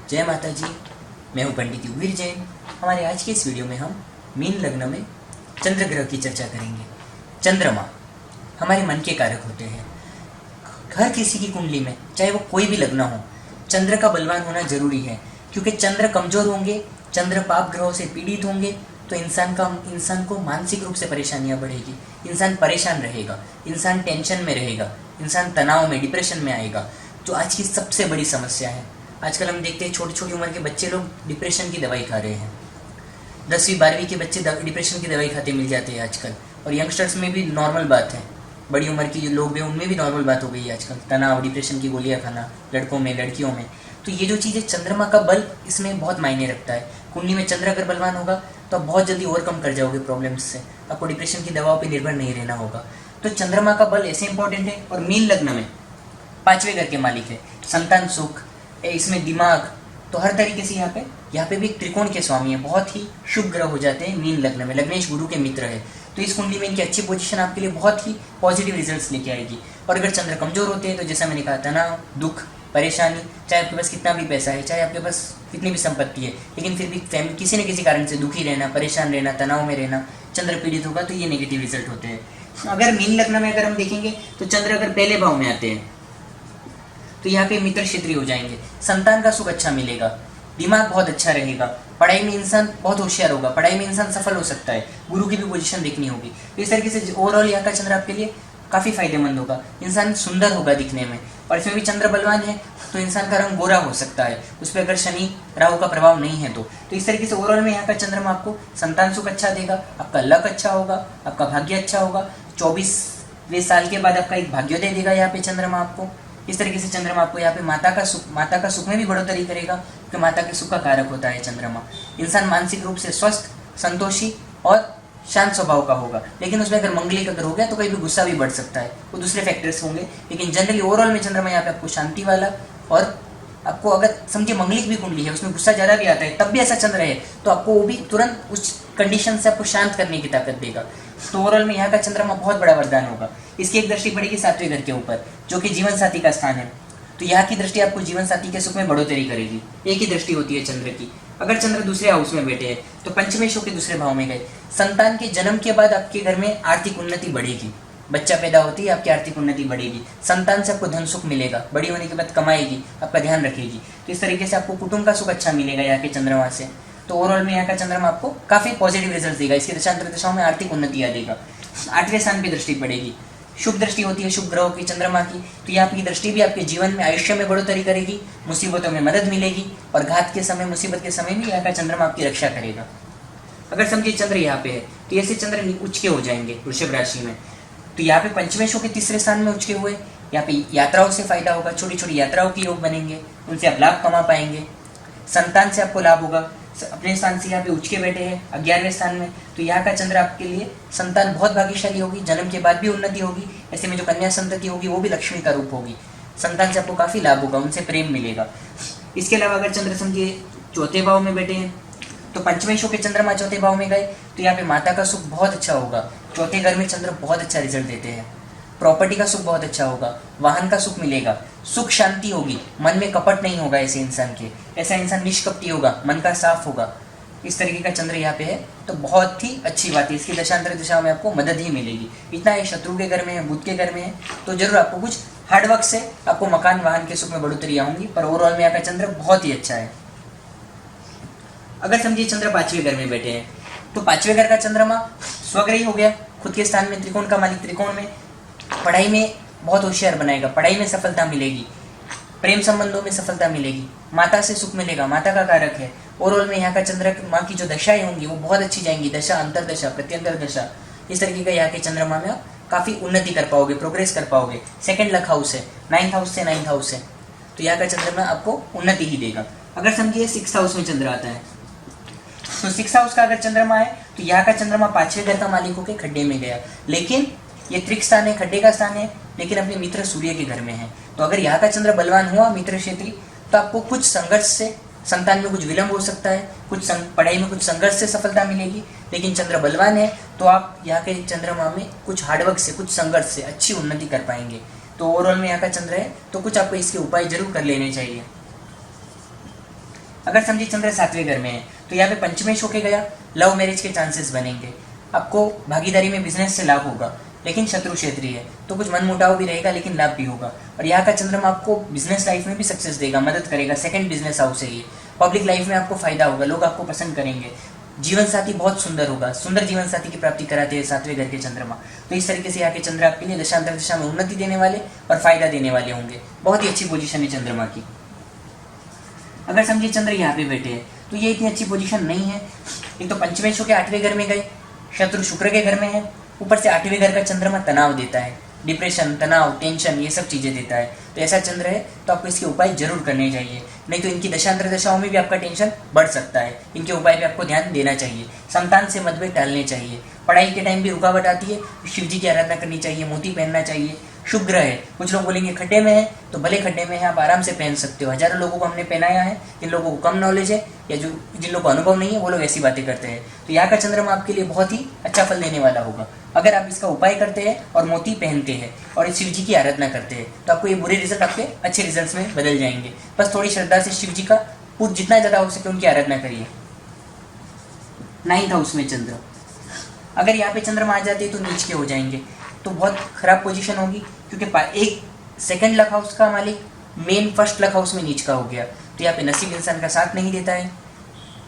जय माता जी। मैं हूँ पंडित युगवीर जैन। हमारे आज के इस वीडियो में हम मीन लग्न में चंद्र ग्रह की चर्चा करेंगे। चंद्रमा हमारे मन के कारक होते हैं। हर किसी की कुंडली में, चाहे वो कोई भी लग्न हो, चंद्र का बलवान होना जरूरी है, क्योंकि चंद्र कमजोर होंगे, चंद्र पाप ग्रहों से पीड़ित होंगे तो इंसान को मानसिक रूप से परेशानियां बढ़ेगी। इंसान परेशान रहेगा, इंसान टेंशन में रहेगा, इंसान तनाव में, डिप्रेशन में आएगा, जो आज की सबसे बड़ी समस्या है। आजकल हम देखते हैं छोटी छोटी उम्र के बच्चे लोग डिप्रेशन की दवाई खा रहे हैं। 10वीं 12वीं के बच्चे डिप्रेशन की दवाई खाते मिल जाते हैं आजकल। और यंगस्टर्स में भी नॉर्मल बात है, बड़ी उम्र की जो लोग हैं उनमें भी नॉर्मल बात हो गई है आजकल, तनाव, डिप्रेशन की गोलियां खाना, लड़कों में, लड़कियों में। तो ये जो चीज़ है, चंद्रमा का बल इसमें बहुत मायने रखता है। कुंडली में चंद्र अगर बलवान होगा तो आप बहुत जल्दी ओवरकम कर जाओगे प्रॉब्लम्स से। आपको डिप्रेशन की दवाओं पर निर्भर नहीं रहना होगा। तो चंद्रमा का बल ऐसे इंपॉर्टेंट है। और मीन लग्न में 5वें घर के मालिक है, संतान सुख, इसमें दिमाग, तो हर तरीके से यहाँ पे भी त्रिकोण के स्वामी है। बहुत ही शुभ ग्रह हो जाते हैं मीन लग्न में। लग्नेश गुरु के मित्र है, तो इस कुंडली में इनकी अच्छी पोजीशन आपके लिए बहुत ही पॉजिटिव रिजल्ट्स लेके आएगी। और अगर चंद्र कमजोर होते हैं तो जैसा मैंने कहा, तनाव, दुख, परेशानी, चाहे आपके पास कितना भी पैसा है, चाहे आपके पास कितनी भी संपत्ति है, लेकिन फिर भी फैमिली किसी न किसी कारण से दुखी रहना, परेशान रहना, तनाव में रहना, चंद्र पीड़ित होगा तो ये नेगेटिव रिजल्ट होते हैं। अगर मीन लग्न में अगर हम देखेंगे तो चंद्र अगर पहले भाव में आते हैं तो यहाँ पे मित्र क्षेत्रीय हो जाएंगे, संतान का सुख अच्छा मिलेगा, दिमाग बहुत अच्छा रहेगा, पढ़ाई में इंसान बहुत होशियार होगा, पढ़ाई में इंसान सफल हो सकता है, गुरु की भी पोजीशन देखनी होगी। तो इस तरीके से ओवरऑल यहाँ का चंद्र आपके लिए काफ़ी फायदेमंद होगा। इंसान सुंदर होगा दिखने में, और इसमें भी चंद्र बलवान है तो इंसान का रंग गोरा हो सकता है, उस पर अगर शनि राहु का प्रभाव नहीं है तो इस तरीके से ओवरऑल में यहाँ का चंद्रमा आपको संतान सुख अच्छा देगा, आपका लक अच्छा होगा, आपका भाग्य अच्छा होगा। 24वें साल के बाद आपका एक भाग्योदय देगा यहाँ पे चंद्रमा आपको। इस तरीके से चंद्रमा आपको यहाँ पे माता का सुख में भी बढ़ोतरी करेगा, क्योंकि माता के सुख का कारक होता है चंद्रमा। इंसान मानसिक रूप से स्वस्थ, संतोषी और शांत स्वभाव का होगा। लेकिन उसमें अगर मंगलिक अगर हो गया तो कहीं भी गुस्सा भी बढ़ सकता है, वो दूसरे फैक्टर्स होंगे। लेकिन जनरली ओवरऑल में चंद्रमा यहाँ पे आपको शांति वाला, और आपको अगर समझिए मंगलिक भी कुंडली है, उसमें गुस्सा ज़्यादा भी आता है, तब भी ऐसा चंद्र है तो आपको वो भी तुरंत उस कंडीशन से आपको शांत करने की ताकत देगा। तो ओवरऑल में यहाँ का चंद्रमा बहुत बड़ा वरदान होगा। इसकी एक दृष्टि पड़ेगी 7वें घर के ऊपर, जो कि जीवन साथी का स्थान है। तो यहाँ की दृष्टि आपको जीवन साथी के सुख में बढ़ोतरी करेगी। एक ही दृष्टि होती है चंद्र की। अगर चंद्र दूसरे हाउस में बैठे हैं तो पंचमें शो के दूसरे भाव में गए, संतान के जन्म के बाद आपके घर में आर्थिक उन्नति बढ़ेगी। बच्चा पैदा होती है आपकी आर्थिक उन्नति बढ़ेगी, संतान से आपको धन सुख मिलेगा, बड़ी होने के बाद कमाएगी, आपका ध्यान रखेगी। तो इस तरीके से आपको कुटुंब का सुख अच्छा मिलेगा यहाँ के चंद्रमा से। तो ओवरऑल में यहाँ का चंद्रमा आपको काफी पॉजिटिव रिजल्ट देगा। इसकी दशांतर दशाओं में आर्थिक उन्नतियाँ देगा। 8वें स्थान की दृष्टि पड़ेगी, शुभ दृष्टि होती है शुभ ग्रहों की चंद्रमा की। तो यहाँ की दृष्टि भी आपके जीवन में, आयुष्य में बढ़ोतरी करेगी, मुसीबतों में मदद मिलेगी, और घात के समय, मुसीबत के समय भी यहाँ का चंद्रमा आपकी रक्षा करेगा। अगर समझिए चंद्र यहाँ पे है तो ऐसे चंद्र उच्च के हो जाएंगे वृषभ राशि में। तो यहाँ पे पंचमें शो के तीसरे स्थान में उच्च के हुए, यहाँ पे यात्राओं से फायदा होगा, छोटी छोटी यात्राओं के योग बनेंगे, उनसे आप लाभ कमा पाएंगे, संतान से आपको लाभ होगा। अपने स्थान से यहाँ पे उच्च के बैठे हैं 11वें स्थान में, तो यहाँ का चंद्र आपके लिए संतान बहुत भाग्यशाली होगी, जन्म के बाद भी उन्नति होगी। ऐसे में जो कन्या संतति होगी वो भी लक्ष्मी का रूप होगी, संतान से आपको काफी लाभ होगा, उनसे प्रेम मिलेगा। इसके अलावा अगर चंद्र समझिए 4थे भाव में बैठे हैं तो पंचमें शो के चंद्रमा 4थे भाव में गए तो यहाँ पे माता का सुख बहुत अच्छा होगा। 4थे घर में चंद्र बहुत अच्छा रिजल्ट देते हैं। प्रॉपर्टी का सुख बहुत अच्छा होगा, वाहन का सुख मिलेगा, सुख शांति होगी, मन में कपट नहीं होगा ऐसे इंसान के, ऐसा इंसान निष्कपटी होगा, मन का साफ होगा। इस तरीके का चंद्र यहाँ पे है तो बहुत ही अच्छी बात है। इसकी दशांतर दिशा में आपको मदद ही मिलेगी। इतना है, शत्रु के घर में है, बुध के घर में है, तो जरूर आपको कुछ हार्डवर्क से आपको मकान, वाहन के सुख में बढ़ोतरी आऊंगी, पर ओवरऑल में यहाँ का चंद्र बहुत ही अच्छा है। अगर समझिए चंद्र 5वें घर में बैठे हैं तो 5वें घर का चंद्रमा स्वग्रही हो गया, खुद के स्थान में, त्रिकोण का मालिक त्रिकोण में, पढ़ाई में बहुत होशियार बनाएगा, पढ़ाई में सफलता मिलेगी, प्रेम संबंधों में सफलता मिलेगी, माता से सुख मिलेगा, माता का कारक है। ओवरऑल में यहाँ का चंद्र माँ की जो दशाएं होंगी वो बहुत अच्छी जाएंगी, दशा, अंतरदशा, प्रत्यंतर दशा, इस तरीके का यहाँ के चंद्रमा में काफी उन्नति कर पाओगे, प्रोग्रेस कर पाओगे। 2nd लक हाउस है, 9th हाउस से 9th हाउस है, तो यहाँ का चंद्रमा आपको उन्नति ही देगा। अगर समझिए 6th हाउस में चंद्र आता है तो 6th हाउस का अगर चंद्रमा है तो यहाँ का चंद्रमा 5वें घर का मालिक होकर खड्डे में गया, लेकिन ये त्रिक स्थान है, खड्डे का स्थान है, लेकिन अपने मित्र सूर्य के घर में है। तो अगर यहाँ का चंद्र बलवान हुआ मित्र क्षेत्री तो आपको कुछ संघर्ष से, संतान में कुछ विलंब हो सकता है, कुछ पढ़ाई में कुछ संघर्ष से सफलता मिलेगी। लेकिन चंद्र बलवान है तो आप यहाँ के चंद्रमा में कुछ हार्डवर्क से, कुछ संघर्ष से अच्छी उन्नति कर पाएंगे। तो ओवरऑल में यहाँ का चंद्र है तो कुछ आपको इसके उपाय जरूर कर लेने चाहिए। अगर समझिए चंद्र 7वें घर में है तो यहाँ पे पंचमेश होके गया, लव मैरिज के चांसेस बनेंगे, आपको भागीदारी में बिजनेस से लाभ होगा, लेकिन शत्रु क्षेत्रीय है तो कुछ मनमुटाव भी रहेगा लेकिन लाभ भी होगा। और यहाँ का चंद्रमा आपको बिजनेस लाइफ में भी सक्सेस देगा, मदद करेगा, सेकंड बिजनेस हाउस है ये। पब्लिक लाइफ में आपको फायदा होगा, लोग आपको पसंद करेंगे, जीवन साथी बहुत सुंदर होगा, सुंदर जीवन साथी की प्राप्ति कराते हैं 7वें घर के चंद्रमा। तो इस तरीके से यहाँ के चंद्र आपके लिए दशांतर दशा में उन्नति देने वाले और फायदा देने वाले होंगे। बहुत ही अच्छी पोजीशन है चंद्रमा की। अगर समझिए चंद्र यहाँ पे बैठे हैं तो ये इतनी अच्छी पोजीशन नहीं है। एक तो पंचमेश होकर 8वें घर में गए, शत्रु शुक्र के घर में है, ऊपर से 8वें घर का चंद्रमा तनाव देता है, डिप्रेशन, तनाव, टेंशन, ये सब चीज़ें देता है। तो ऐसा चंद्र है तो आपको इसके उपाय जरूर करने चाहिए, नहीं तो इनकी दशांतर दशाओं में भी आपका टेंशन बढ़ सकता है। इनके उपाय पे आपको ध्यान देना चाहिए, संतान से मतभेद टालने चाहिए, पढ़ाई के टाइम भी रुकावट आती है तो शिव जी की आराधना करनी चाहिए, मोती पहनना चाहिए। शुभ ग्रह है, कुछ लोग बोलेंगे खड्डे में है तो भले खड्डे में है, आप आराम से पहन सकते हो। हजारों लोगों को हमने पहनाया है, जिन लोगों को कम नॉलेज है या जिन लोगों को अनुभव नहीं है वो लोग ऐसी बातें करते हैं। तो यहाँ का चंद्रमा आपके लिए बहुत ही अच्छा फल देने वाला होगा अगर आप इसका उपाय करते हैं और मोती पहनते हैं और शिव जी की आराधना करते हैं तो आपको ये बुरे रिजल्ट आपके अच्छे रिजल्ट्स में बदल जाएंगे। बस थोड़ी श्रद्धा से शिव जी का जितना ज़्यादा हो सके उनकी आराधना करिए। 9th हाउस में चंद्र, अगर यहाँ पे चंद्रमा आ जाते हैं तो नीच के हो जाएंगे, तो बहुत खराब पोजीशन होगी, क्योंकि एक सेकंड लक हाउस का मालिक मेन फर्स्ट लक हाउस में नीच का हो गया। तो यहाँ पे नसीब इंसान का साथ नहीं देता है,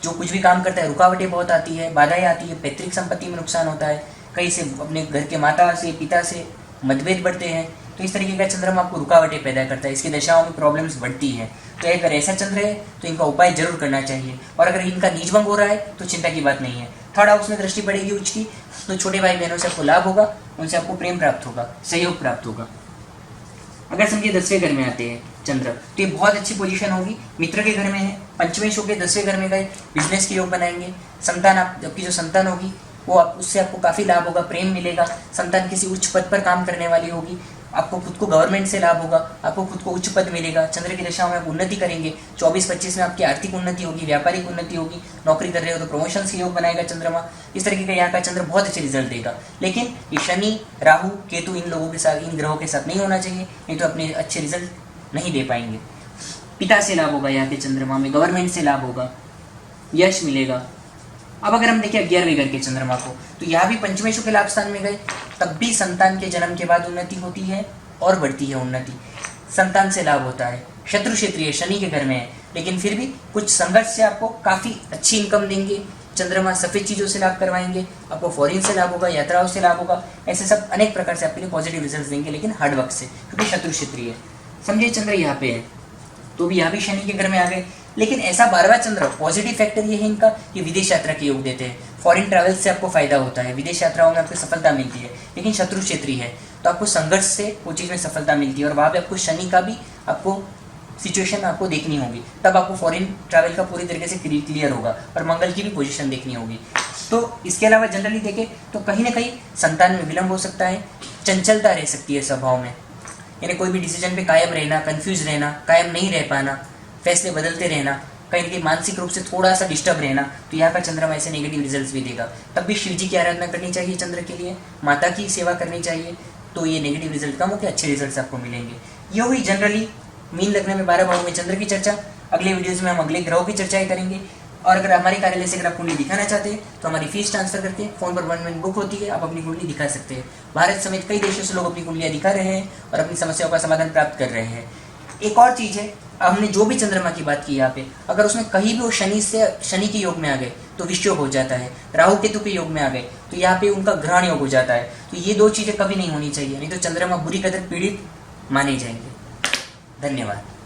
जो कुछ भी काम करता है रुकावटें बहुत आती है, बाधाएं आती है, पैतृक संपत्ति में नुकसान होता है, कहीं से अपने घर के माता से पिता से मतभेद बढ़ते हैं। तो इस तरीके का चंद्रमा आपको रुकावटें पैदा करता है, इसकी दशाओं में प्रॉब्लम्स बढ़ती है। तो अगर ऐसा चंद्र है तो इनका उपाय जरूर करना चाहिए। और अगर इनका नीचभंग हो रहा है तो चिंता की बात नहीं है, 3rd हाउस में दृष्टि पड़ेगी उच्च की, तो छोटे भाई बहनों से आपको लाभ होगा, उनसे आपको प्रेम प्राप्त होगा, सहयोग प्राप्त होगा। अगर समझिए 10वें घर में आते हैं चंद्र तो ये बहुत अच्छी पोजीशन होगी, मित्र के घर में है, पंचमेश होकर 10वें घर में गए, बिजनेस के योग बनाएंगे, संतान आपकी जो संतान होगी वो उससे आपको काफ़ी लाभ होगा, प्रेम मिलेगा, संतान किसी उच्च पद पर काम करने वाली होगी, आपको खुद को गवर्नमेंट से लाभ होगा, आपको खुद को उच्च पद मिलेगा, चंद्र की दशाओं में आप उन्नति करेंगे, 24-25 में आपकी आर्थिक उन्नति होगी, व्यापारिक उन्नति होगी, नौकरी कर रहे हो तो प्रमोशन से योग बनाएगा चंद्रमा। इस तरीके का यहाँ का चंद्र बहुत अच्छे रिजल्ट देगा। लेकिन ये शनि, राहु, केतु इन लोगों के साथ, इन ग्रहों के साथ नहीं होना चाहिए, नहीं तो अपने अच्छे रिजल्ट नहीं दे पाएंगे। पिता से लाभ होगा, यहाँ के चंद्रमा में गवर्नमेंट से लाभ होगा, यश मिलेगा। अब अगर हम देखें 11वें घर के चंद्रमा को तो यहाँ भी पंचमेश के लाभ स्थान में गए, तब भी संतान के जन्म के बाद उन्नति होती है और बढ़ती है उन्नति, संतान से लाभ होता है। शत्रु क्षेत्रीय शनि के घर में है, लेकिन फिर भी कुछ संघर्ष से आपको काफ़ी अच्छी इनकम देंगे। चंद्रमा सफ़ेद चीज़ों से लाभ करवाएंगे, आपको फॉरेन से लाभ होगा, यात्राओं से लाभ होगा, ऐसे सब अनेक प्रकार से आपके लिए पॉजिटिव रिजल्ट देंगे, लेकिन हार्ड वर्क से, क्योंकि शत्रु क्षेत्रीय है। समझिए चंद्र यहाँ पे है तो भी यहाँ भी शनि के घर में आ गए, लेकिन ऐसा 12वां चंद्र पॉजिटिव फैक्टर ये है इनका कि विदेश यात्रा के योग देते हैं, फॉरेन ट्रैवल से आपको फायदा होता है, विदेश यात्राओं में आपको सफलता मिलती है। लेकिन शत्रु क्षेत्रीय है तो आपको संघर्ष से वो चीज़ में सफलता मिलती है, और वहाँ पे आपको शनि का भी आपको सिचुएशन आपको देखनी होगी, तब आपको फॉरेन ट्रैवल का पूरी तरीके से क्लियर होगा, और मंगल की भी पोजीशन देखनी होगी। तो इसके अलावा जनरली देखें तो कहीं ना कहीं संतान में विलंब हो सकता है, चंचलता रह सकती है स्वभाव में, यानी कोई भी डिसीजन पे कायम रहना, कंफ्यूज रहना, कायम नहीं रह पाना, फैसले बदलते रहना, कहीं ना कहीं मानसिक रूप से थोड़ा सा डिस्टर्ब रहना। तो यहाँ का चंद्रमा ऐसे नेगेटिव रिजल्ट्स भी देगा। तब भी शिव जी की आराधना करनी चाहिए चंद्र के लिए, माता की सेवा करनी चाहिए, तो ये नेगेटिव रिजल्ट कम होकर अच्छे रिजल्ट आपको मिलेंगे। ये हुई जनरली मीन लग्न में 12 भावों में चंद्र की चर्चा। अगले वीडियोज़ में हम अगले ग्रहों की चर्चाएं करेंगे। और अगर हमारे कार्यालय से अगर आप कुंडली दिखाना चाहते हैं तो हमारी फीस ट्रांसफर करके फ़ोन पर 1 मिनट बुक होती है, आप अपनी कुंडली दिखा सकते हैं। भारत समेत कई देशों से लोग अपनी कुंडलियाँ दिखा रहे हैं और अपनी समस्याओं का समाधान प्राप्त कर रहे हैं। एक और चीज़ है, हमने जो भी चंद्रमा की बात की यहाँ पे, अगर उसमें कहीं भी वो शनि के योग में आ गए तो विषयोग हो जाता है, राहु केतु के योग में आ गए तो यहाँ पे उनका ग्रहण योग हो जाता है। तो ये 2 चीज़ें कभी नहीं होनी चाहिए, नहीं तो चंद्रमा बुरी कदर पीड़ित माने जाएंगे। धन्यवाद।